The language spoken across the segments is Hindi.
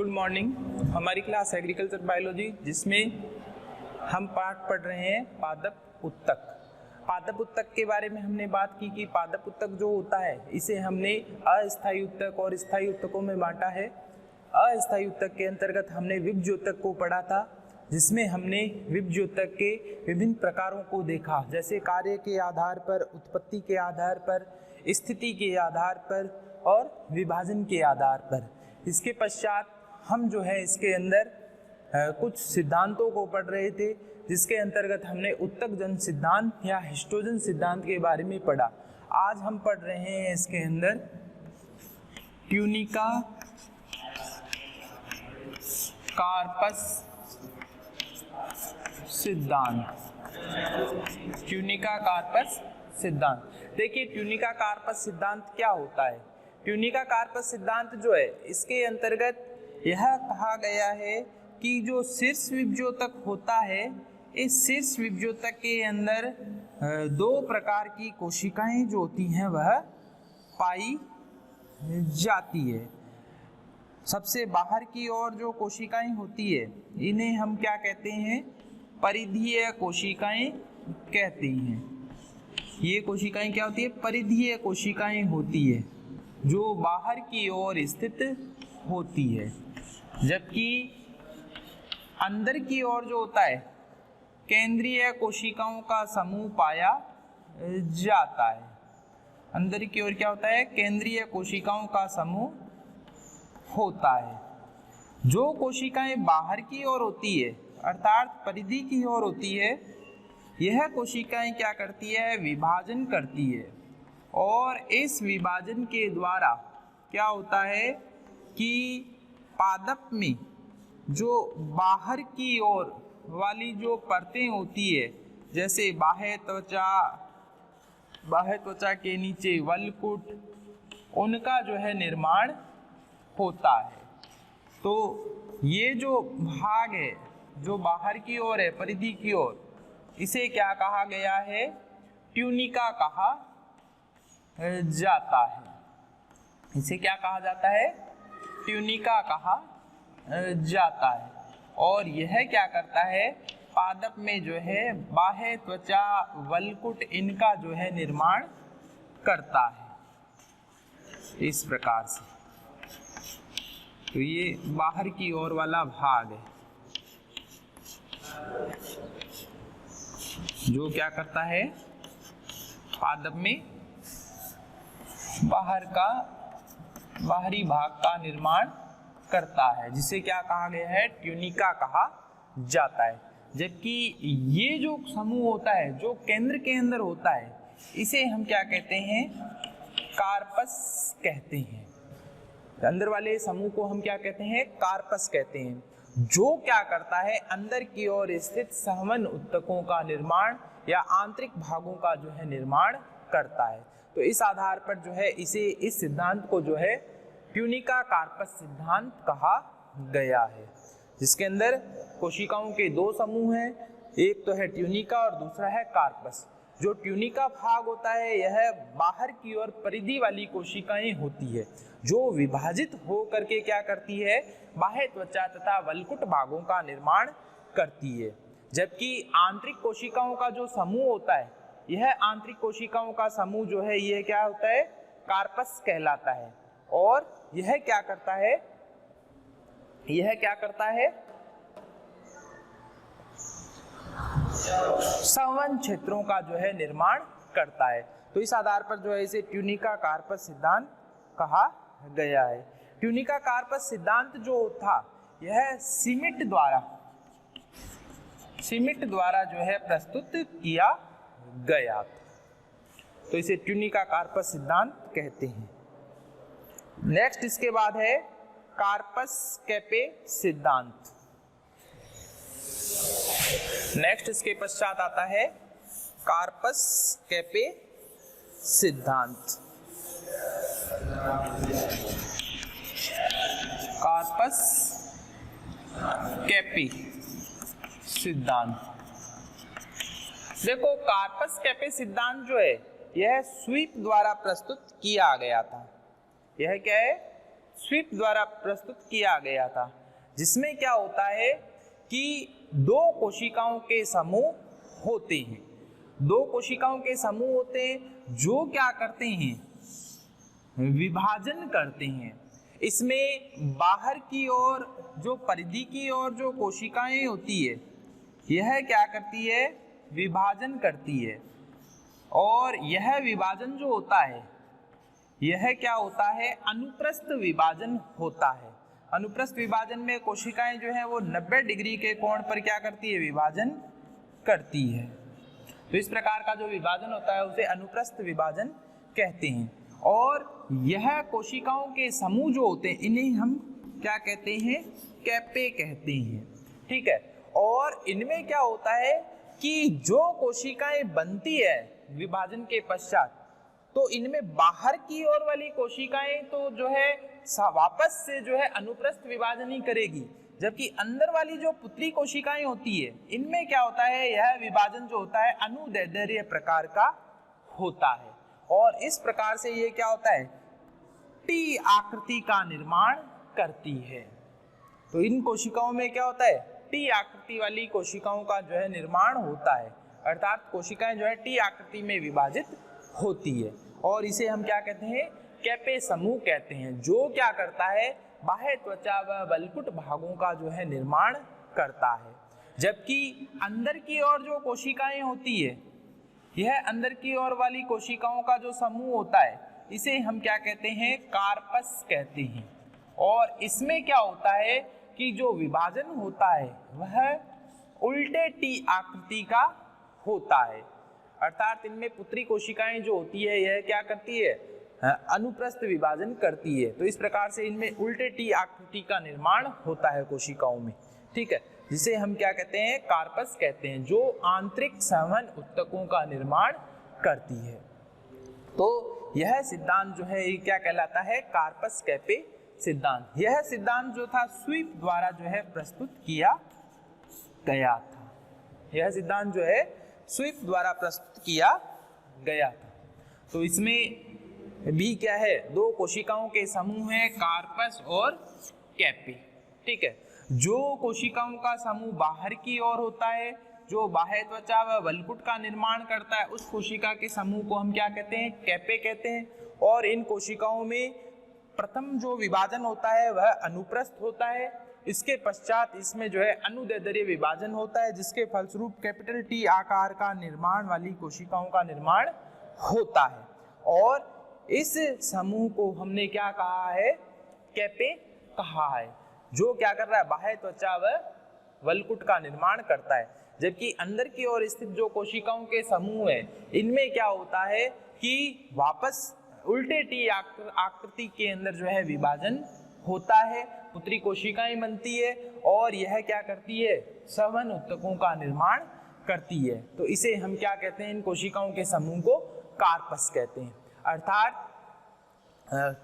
Good morning. हमारी क्लास एग्रीकल्चर बायोलॉजी जिसमें हम पाठ पढ़ रहे हैं पादप उत्तक। पादप उत्तक के बारे में हमने बात की कि पादप उत्तक जो होता है इसे हमने अस्थायी उत्तक और स्थायी उत्तकों में बांटा है। अस्थायी उत्तक के अंतर्गत हमने विभज्योतक को पढ़ा था, जिसमें हमने विभज्योतक के विभिन्न प्रकारों को देखा, जैसे कार्य के आधार पर, उत्पत्ति के आधार पर, स्थिति के आधार पर और विभाजन के आधार पर। इसके पश्चात हम जो है इसके अंदर कुछ सिद्धांतों को पढ़ रहे थे, जिसके अंतर्गत हमने उत्तक जन सिद्धांत या हिस्टोजन सिद्धांत के बारे में पढ़ा। आज हम पढ़ रहे हैं इसके अंदर ट्यूनिका कार्पस सिद्धांत। ट्यूनिका कार्पस सिद्धांत। देखिए, ट्यूनिका कार्पस सिद्धांत क्या होता है। ट्यूनिका कार्पस सिद्धांत जो है इसके अंतर्गत यह कहा गया है कि जो शीर्ष विभज्योतक होता है, इस शीर्ष विभज्योतक के अंदर दो प्रकार की कोशिकाएं जो होती हैं वह पाई जाती है। सबसे बाहर की ओर जो कोशिकाएं होती है इन्हें हम क्या कहते हैं, परिधीय कोशिकाएं कहते हैं। ये कोशिकाएं क्या होती है, परिधीय कोशिकाएं होती है जो बाहर की ओर स्थित होती है, जबकि अंदर की ओर जो होता है केंद्रीय कोशिकाओं का समूह पाया जाता है। अंदर की ओर क्या होता है, केंद्रीय कोशिकाओं का समूह होता है। जो कोशिकाएं बाहर की ओर होती है अर्थात परिधि की ओर होती है, यह कोशिकाएं क्या करती है, विभाजन करती है। और इस विभाजन के द्वारा क्या होता है कि पादप में जो बाहर की ओर वाली जो परतें होती है, जैसे बाह्य त्वचा के नीचे वलकुट, उनका जो है निर्माण होता है। तो ये जो भाग है जो बाहर की ओर है, परिधि की ओर, इसे क्या कहा गया है, ट्यूनिका कहा जाता है। इसे क्या कहा जाता है, ट्यूनिका कहा जाता है। और यह क्या करता है, पादप में जो है बाह्य त्वचा, वलकुट, इनका जो है निर्माण करता है इस प्रकार से। तो ये बाहर की ओर वाला भाग है जो क्या करता है, पादप में बाहरी भाग का निर्माण करता है, जिसे क्या कहा गया है, ट्यूनिका कहा जाता है। जबकि ये जो समूह होता है जो केंद्र के अंदर होता है, इसे हम क्या कहते हैं, कार्पस कहते हैं। अंदर वाले समूह को हम क्या कहते हैं, कार्पस कहते हैं, जो क्या करता है, अंदर की ओर स्थित सहवन उत्तकों का निर्माण या आंतरिक भागों का जो है निर्माण करता है। तो इस आधार पर जो है इस सिद्धांत को जो है ट्यूनिका कार्पस सिद्धांत कहा गया है, जिसके अंदर कोशिकाओं के दो समूह हैं, एक तो है ट्यूनिका और दूसरा है कार्पस। जो ट्यूनिका भाग होता है यह बाहर की ओर परिधि वाली कोशिकाएं होती है, जो विभाजित हो करके क्या करती है, बाह्य त्वचा तथा वलकुट भागों का निर्माण करती है। जबकि आंतरिक कोशिकाओं का जो समूह होता है, यह आंतरिक कोशिकाओं का समूह जो है यह क्या होता है, कार्पस कहलाता है। और यह क्या करता है, संवहन क्षेत्रों का जो है निर्माण करता है। तो इस आधार पर जो है इसे ट्यूनिका कार्पस सिद्धांत कहा गया है। ट्यूनिका कार्पस सिद्धांत जो था यह सीमिट द्वारा जो है प्रस्तुत किया गया था, तो इसे ट्यूनिका कार्पस सिद्धांत कहते हैं। नेक्स्ट इसके बाद है कार्पस कैपे सिद्धांत। नेक्स्ट इसके पश्चात आता है कार्पस कैपे सिद्धांत। कार्पस कैपे सिद्धांत। देखो, कार्पस कैपे सिद्धांत जो है यह स्वीप द्वारा प्रस्तुत किया गया था। यह क्या है, स्विप द्वारा प्रस्तुत किया गया था, जिसमें क्या होता है कि दो कोशिकाओं के समूह होते हैं, दो कोशिकाओं के समूह होते हैं जो क्या करते हैं, विभाजन करते हैं। इसमें बाहर की ओर जो परिधि की ओर जो कोशिकाएं होती है यह क्या करती है, विभाजन करती है। और यह विभाजन जो होता है यह क्या होता है, अनुप्रस्थ विभाजन होता है। अनुप्रस्थ विभाजन में कोशिकाएं जो है वो 90 डिग्री के कोण पर क्या करती है, विभाजन करती है। तो इस प्रकार का जो विभाजन होता है उसे अनुप्रस्थ विभाजन कहते हैं। और यह कोशिकाओं के समूह जो होते हैं इन्हें हम क्या कहते हैं, कैपे कहते हैं। ठीक है। और इनमें क्या होता है कि जो कोशिकाएं बनती है विभाजन के पश्चात, तो इनमें बाहर की ओर वाली कोशिकाएं तो जो है वापस से जो है अनुप्रस्थ विभाजन ही करेगी, जबकि अंदर वाली जो पुतली कोशिकाएं होती है इनमें क्या होता है, यह विभाजन जो होता है अनुदैर्ध्य प्रकार का होता है। और इस प्रकार से ये क्या होता है, टी आकृति का निर्माण करती है। तो इन कोशिकाओं में क्या होता है, टी आकृति वाली कोशिकाओं का जो है निर्माण होता है, अर्थात कोशिकाएं जो है टी आकृति में विभाजित होती है। और इसे हम क्या कहते हैं, कैपे समूह कहते हैं, जो क्या करता है, बाह्य त्वचा व वल्कुट भागों का जो है निर्माण करता है। जबकि अंदर की ओर जो कोशिकाएं होती है, यह अंदर की ओर वाली कोशिकाओं का जो समूह होता है इसे हम क्या कहते हैं, कार्पस कहते हैं। और इसमें क्या होता है कि जो विभाजन होता है वह उल्टे टी आकृति का होता है, अर्थात इनमें पुत्री कोशिकाएं जो होती है यह क्या करती है, अनुप्रस्थ विभाजन करती है। तो इस प्रकार से इनमें उल्टे टी आकृति का निर्माण होता है कोशिकाओं में। ठीक है, जिसे हम क्या कहते हैं, कार्पस कहते हैं, जो आंतरिक संवहन ऊतकों का निर्माण करती है। तो यह सिद्धांत जो है ये क्या कहलाता है, कार्पस कैपे सिद्धांत। यह सिद्धांत जो था स्विप द्वारा जो है प्रस्तुत किया गया था। यह सिद्धांत जो है स्विप द्वारा प्रस्तुत किया गया था। तो इसमें भी क्या है, दो कोशिकाओं के समूह हैं, कार्पस और कैपे। ठीक है, जो कोशिकाओं का समूह बाहर की ओर होता है, जो बाह्य त्वचा व वल्कुट का निर्माण करता है, उस कोशिका के समूह को हम क्या कहते हैं, कैपे कहते हैं। और इन कोशिकाओं में प्रथम जो विभाजन होता है वह अनुप्रस्थ होता है, इसके पश्चात इसमें जो है अनुदैर्ध्य विभाजन होता है, जिसके फलस्वरूप कैपिटल टी आकार का निर्माण वाली कोशिकाओं का निर्माण होता है। और इस समूह को हमने क्या कहा है, कैपे कहा है, जो क्या कर रहा है, बाह्य त्वचा व वल्कुट का निर्माण करता है। जबकि अंदर की ओर स्थित जो कोशिकाओं के समूह है इनमें क्या होता है कि वापस उल्टे टी आकृति के अंदर जो है विभाजन होता है, पुत्री कोशिकाएं बनती है और यह क्या करती है, संवहन ऊतकों का निर्माण करती है। तो इसे हम क्या कहते हैं, इन कोशिकाओं के समूह को कार्पस कहते हैं। अर्थात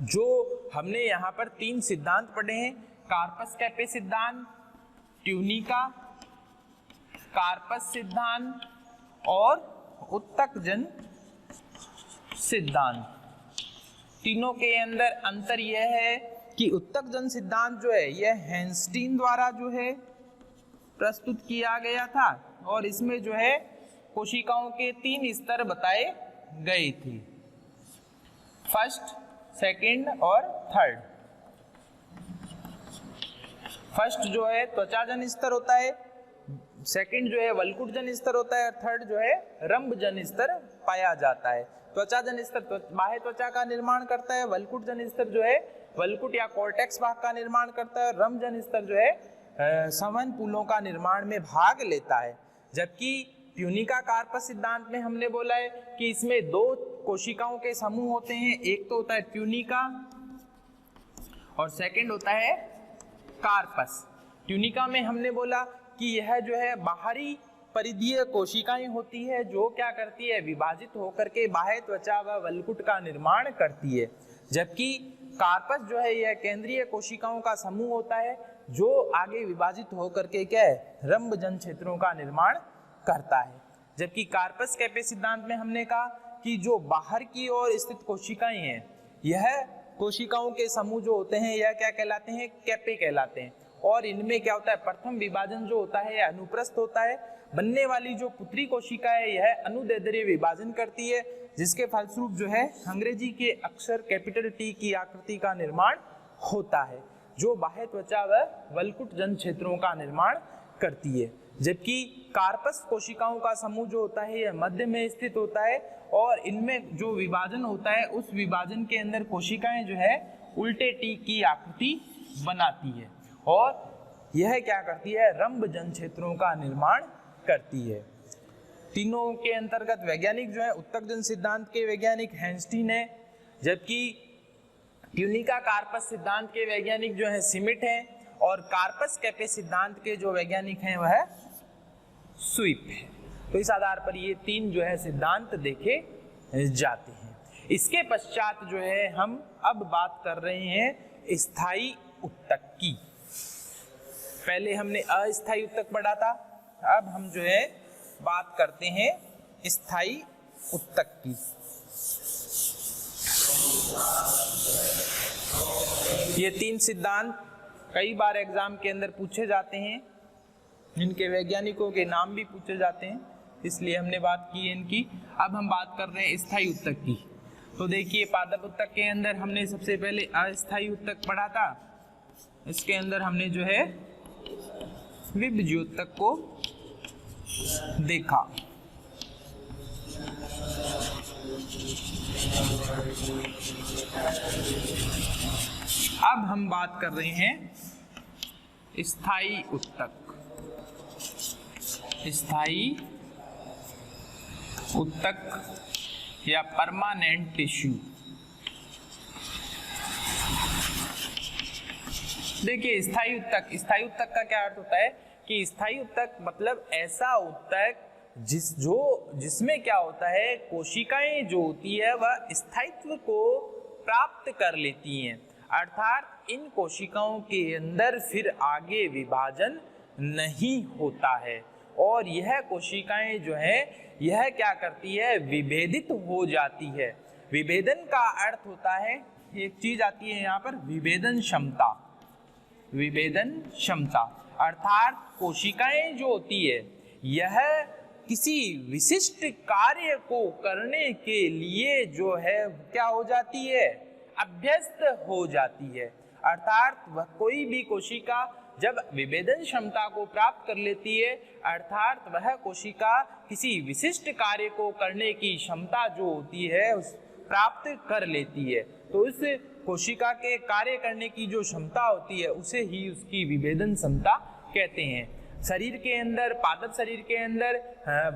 जो हमने यहाँ पर तीन सिद्धांत पढ़े हैं, कार्पस कैपे सिद्धांत, ट्यूनिका कार्पस सिद्धांत और उत्तकजन सिद्धांत, तीनों के अंदर अंतर यह है कि उत्तकजन सिद्धांत जो है यह हैंस्टीन द्वारा जो है प्रस्तुत किया गया था और इसमें जो है कोशिकाओं के 3 स्तर बताए गए थे, फर्स्ट, सेकंड और थर्ड। फर्स्ट जो है त्वचाजन स्तर होता है, सेकंड जो है वल्कुटजन स्तर होता है और थर्ड जो है रंभजन स्तर पाया जाता है। त्वचाजन स्तर बाह्य त्वचा का निर्माण करता है, वल्कुटजन स्तर जो है वल्कुट या कॉर्टेक्स भाग का निर्माण करता है, रंभजन स्तर जो है संवहन पुलों का निर्माण में भाग लेता है। जबकि ट्यूनिका कार्पस सिद्धांत में हमने बोला है कि इसमें 2 कोशिकाओं के समूह होते हैं, एक तो होता है ट्यूनिका और सेकंड होता है कार्पस। ट्यूनिका में हमने बोला कि यह जो है बाहरी परिधीय कोशिकाएं होती है जो क्या करती है, विभाजित होकर के बाह्य त्वचा व वल्कुट का निर्माण करती है। जबकि कार्पस जो है यह केंद्रीय कोशिकाओं का समूह होता है जो आगे विभाजित होकर के क्या है, रंभजन क्षेत्रों का निर्माण करता है। जबकि कार्पस कैपे सिद्धांत में हमने कहा कि जो बाहर की ओर स्थित कोशिकाएं हैं यह कोशिकाओं के समूह जो होते हैं यह क्या कहलाते हैं, कैपे कहलाते हैं। और इनमें क्या होता है, प्रथम विभाजन जो होता है यह अनुप्रस्थ होता है। बनने वाली जो पुत्री कोशिका है यह अनुदैर्ध्य विभाजन करती है, जिसके फलस्वरूप जो है अंग्रेजी के अक्षर कैपिटल टी की आकृति का निर्माण होता है, जो बाह्य त्वचा व वल्कुट जन क्षेत्रों का निर्माण करती है। जबकि कार्पस कोशिकाओं का समूह जो होता है यह मध्य में स्थित होता है और इनमें जो विभाजन होता है उस विभाजन के अंदर कोशिकाएं जो है उल्टे टी की आकृति बनाती है और यह क्या करती है, रंभ जन क्षेत्रों का निर्माण करती है। तीनों के अंतर्गत वैज्ञानिक जो है उत्तक जन सिद्धांत के वैज्ञानिक हैंस्टीन है, जबकि ट्यूनिका कार्पस सिद्धांत के वैज्ञानिक जो है सिमिट है और कार्पस कैपे सिद्धांत के जो वैज्ञानिक हैं वह स्विप है। तो इस आधार पर ये तीन जो है सिद्धांत देखे जाते हैं। इसके पश्चात जो है हम अब बात कर रहे हैं स्थायी उत्तक की। पहले हमने अस्थायी उत्तक पढ़ा था, अब हम जो है बात करते हैं स्थायी उत्तक की। ये तीन सिद्धांत कई बार एग्जाम के अंदर पूछे जाते हैं, इनके वैज्ञानिकों के नाम भी पूछे जाते हैं, इसलिए हमने बात की है इनकी। अब हम बात कर रहे हैं स्थायी उत्तक की। तो देखिए पादप उत्तक के अंदर हमने सबसे पहले अस्थायी उत्तक पढ़ा था, इसके अंदर हमने जो है विभज्योतक को देखा। अब हम बात कर रहे हैं स्थायी उत्तक। स्थायी उत्तक या परमानेंट टिश्यू। देखिए स्थायी उत्तक का क्या अर्थ होता है कि स्थायी उत्तक मतलब ऐसा उत्तक जिसमें क्या होता है, कोशिकाएं जो होती है वह स्थायित्व को प्राप्त कर लेती हैं, अर्थात इन कोशिकाओं के अंदर फिर आगे विभाजन नहीं होता है और यह कोशिकाएं जो है यह क्या करती है, विभेदित हो जाती है। विभेदन का अर्थ होता है, एक चीज आती है यहाँ पर, विभेदन क्षमता। विभेदन क्षमता अर्थात कोशिकाएं जो होती है यह किसी विशिष्ट कार्य को करने के लिए जो है क्या हो जाती है, अभ्यस्त हो जाती है। अर्थात वह कोई भी कोशिका जब विभेदन क्षमता को प्राप्त कर लेती है, अर्थात वह कोशिका किसी विशिष्ट कार्य को करने की क्षमता जो होती है उस प्राप्त कर लेती है, तो उस कोशिका के कार्य करने की जो क्षमता होती है उसे ही उसकी विभेदन क्षमता कहते हैं। शरीर के अंदर, पादप शरीर के अंदर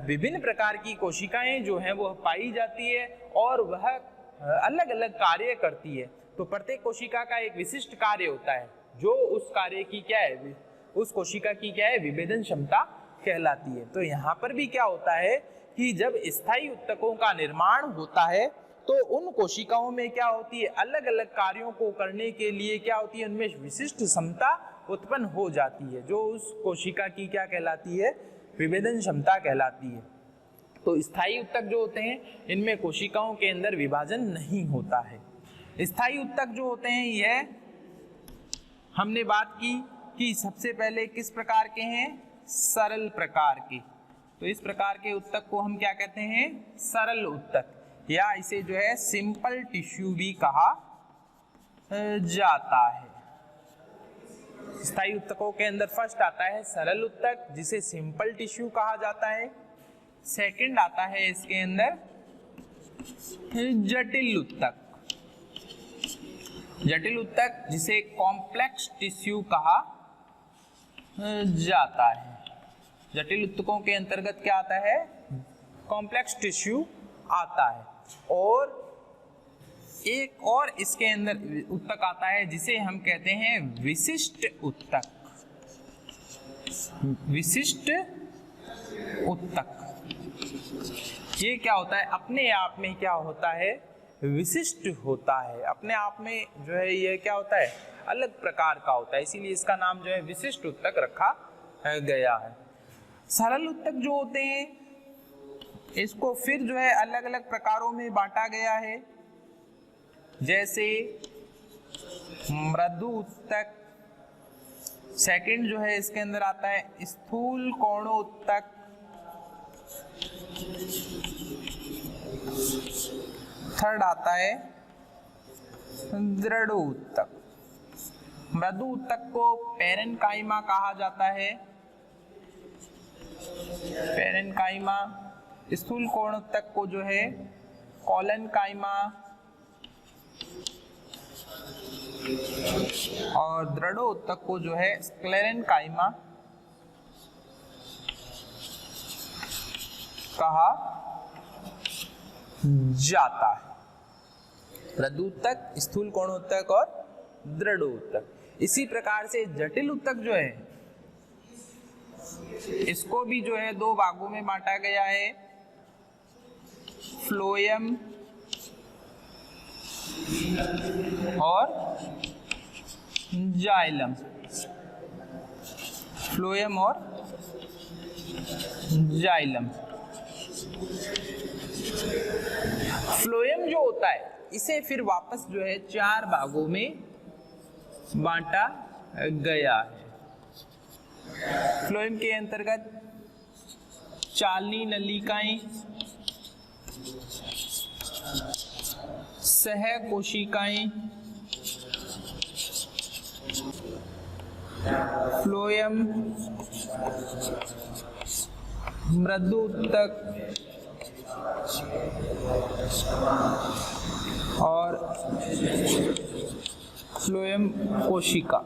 विभिन्न प्रकार की कोशिकाएं जो हैं वो पाई जाती है और वह अलग अलग कार्य करती है। तो प्रत्येक कोशिका का एक विशिष्ट कार्य होता है, जो उस कार्य की क्या है, उस कोशिका की क्या है, विभेदन क्षमता कहलाती है। तो यहाँ पर भी क्या होता है कि जब स्थायी उत्तकों का निर्माण होता है तो उन कोशिकाओं में क्या होती है, अलग अलग कार्यों को करने के लिए क्या होती है, उनमें विशिष्ट क्षमता उत्पन्न हो जाती है, जो उस कोशिका की क्या कहलाती है, विभेदन क्षमता कहलाती है। तो स्थायी उत्तक जो होते हैं इनमें कोशिकाओं के अंदर विभाजन नहीं होता है। स्थायी उत्तक जो होते हैं यह हमने बात की कि सबसे पहले किस प्रकार के हैं, सरल प्रकार के। तो इस प्रकार के उत्तक को हम क्या कहते हैं, सरल उत्तक, या इसे जो है सिंपल टिश्यू भी कहा जाता है। स्थायी उत्तकों के अंदर फर्स्ट आता है सरल उत्तक जिसे सिंपल टिश्यू कहा जाता है। सेकंड आता है इसके अंदर जटिल उत्तक। जटिल उत्तक जिसे कॉम्प्लेक्स टिश्यू कहा जाता है। जटिल उत्तकों के अंतर्गत क्या आता है, कॉम्प्लेक्स टिश्यू आता है। और एक और इसके अंदर उत्तक आता है जिसे हम कहते हैं विशिष्ट उत्तक। विशिष्ट उत्तक ये क्या होता है, अपने आप में क्या होता है, विशिष्ट होता है, अपने आप में जो है ये क्या होता है, अलग प्रकार का होता है, इसीलिए इसका नाम जो है विशिष्ट उत्तक रखा गया है। सरल उत्तक जो होते हैं इसको फिर जो है अलग अलग प्रकारों में बांटा गया है, जैसे मृदु उत्तक। सेकंड जो है इसके अंदर आता है स्थूल कोणोत्तक। थर्ड आता है दृढ़ उत्तक। मृदु उत्तक को पेरेन्काइमा कहा जाता है, पेरेन्काइमा। स्थूल कोणोत्तक को जो है कोलेनकाइमा और दृढ़ उत्तक को जो है स्क्लेरेन्काइमा कहा जाता है। मृदु उत्तक, स्थूल कोणोत्तक और दृढ़ उत्तक। इसी प्रकार से जटिल उत्तक जो है इसको भी जो है दो भागों में बांटा गया है, फ्लोएम और जाइलम। फ्लोएम और जाइलम। फ्लोएम जो होता है इसे फिर वापस जो है चार भागों में बांटा गया है। फ्लोएम के अंतर्गत चालनी नलिकाएं, सह कोशिकाएं, फ्लोएम, मृदु उत्तक और फ्लोएम कोशिका,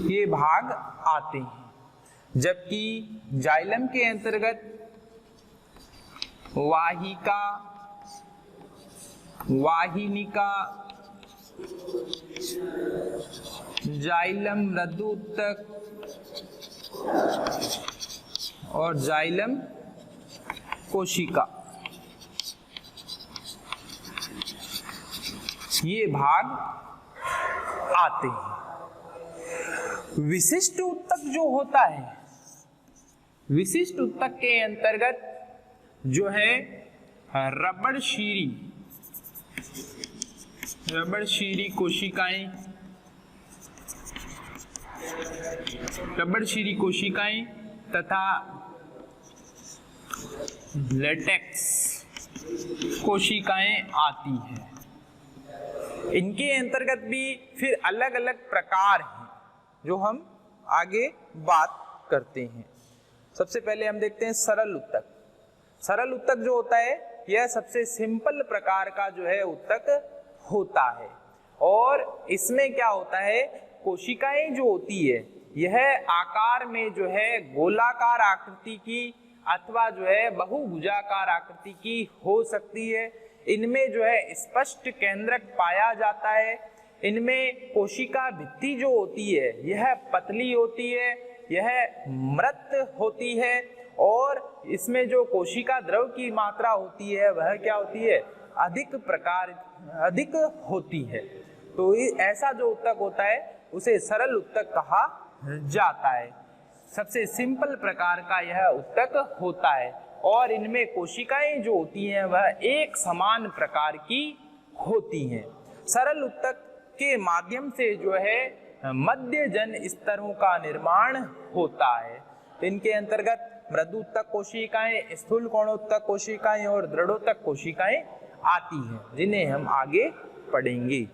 ये भाग आते हैं। जबकि जाइलम के अंतर्गत वाहिका, वाहिनिका, जाइलम मृदु उत्तक और जाइलम कोशिका, ये भाग आते हैं। विशिष्ट उत्तक जो होता है, विशिष्ट उत्तक के अंतर्गत जो है रबड़ शीरी, रबड़ शीरी कोशिकाएं, रबड़ शीरी कोशिकाएं तथा लेटेक्स कोशिकाएं आती हैं। इनके अंतर्गत भी फिर अलग अलग प्रकार हैं जो हम आगे बात करते हैं। सबसे पहले हम देखते हैं सरल उत्तक। सरल उत्तक जो होता है यह सबसे सिंपल प्रकार का जो है उत्तक होता है और इसमें क्या होता है, कोशिकाएं जो होती है यह आकार में जो है गोलाकार आकृति की अथवा जो है बहुभुजाकार आकृति की हो सकती है। इनमें जो है स्पष्ट केंद्रक पाया जाता है। इनमें कोशिका भित्ति जो होती है यह पतली होती है, यह मृत होती है और इसमें जो कोशिका द्रव की मात्रा होती है वह क्या होती है, अधिक होती है। तो ऐसा जो उत्तक होता है उसे सरल उत्तक कहा जाता है। सबसे सिंपल प्रकार का यह उत्तक होता है और इनमें कोशिकाएं जो होती हैं वह एक समान प्रकार की होती हैं। सरल उत्तक के माध्यम से जो है मध्य जन स्तरों का निर्माण होता है। इनके अंतर्गत मृदु उत्तक कोशिकाएं, स्थूल कोणोत्तक कोशिकाएं और दृढ़ोत्तक कोशिकाएं आती हैं जिन्हें हम आगे पढ़ेंगे।